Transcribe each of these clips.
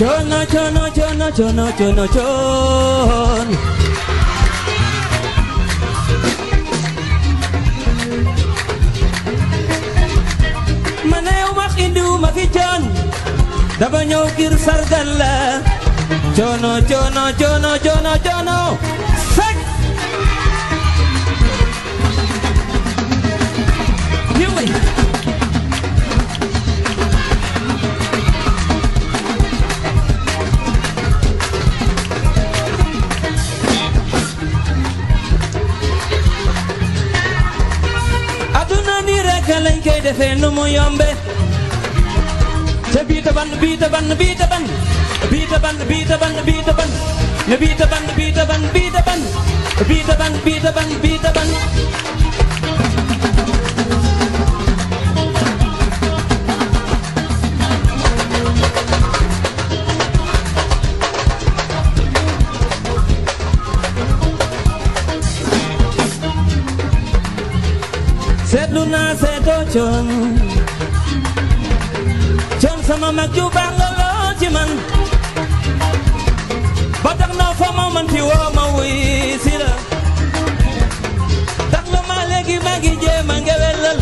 Chono chono chono chono chono chon Mana umak indu mafijon Daba ñëw ngir sargal la Chono chono chono chono chono Sek Yui lañ koy defee nu mu yombe te biita ban biita ban biita ban biita ban biita ban biita ban ne biita ban biita ban biita ban biita ban biita ban biita ban seetlu naa seetoo coon coon sama mag ju baax nga loo ci man ba tax na fa ma man fi woo ma wuy si la tax la ma léegi maa ngi jéem a ngewelal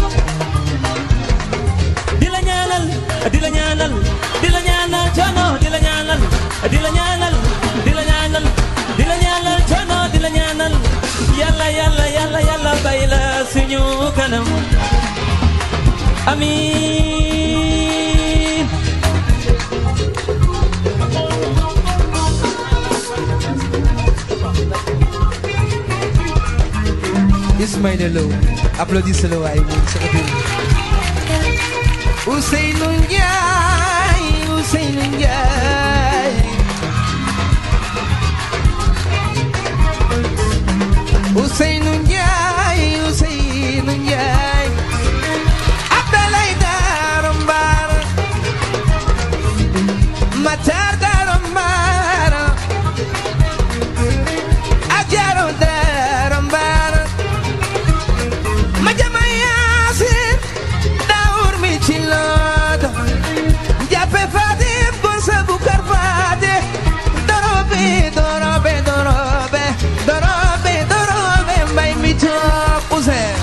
di la ñaanal di la ñaanal di la ñaanal coono di la ñaanal di la ñaanal di la ñaanal di la ñaanal coono di la ñaanal yàlla yàlla yàlla yàlla bay la suñu kanam amiin Ismaïla Lo applaudissez-le waay mu sa xarit Ousseynou Ndiaye Ousseynou Ndiaye Ousseynou Ndiaye Ousseynou Ndiaye Abdoulaye Daro Mbar Matar Daro Mbar Ajaro Daro Mbar Madiama Yacine Daour mi ci lodo Jappe Fatim Borsa Bukar Fati Dorobe Dorobe Dorobe Dorobe Dorobe Mbay mi toog Ousseyn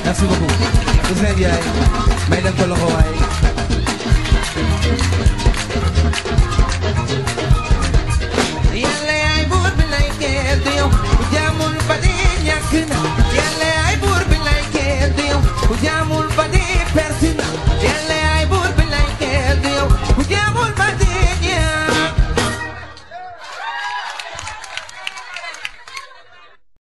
Merci beaucoup Ousseyn Ndiaye may leen ko loxo waay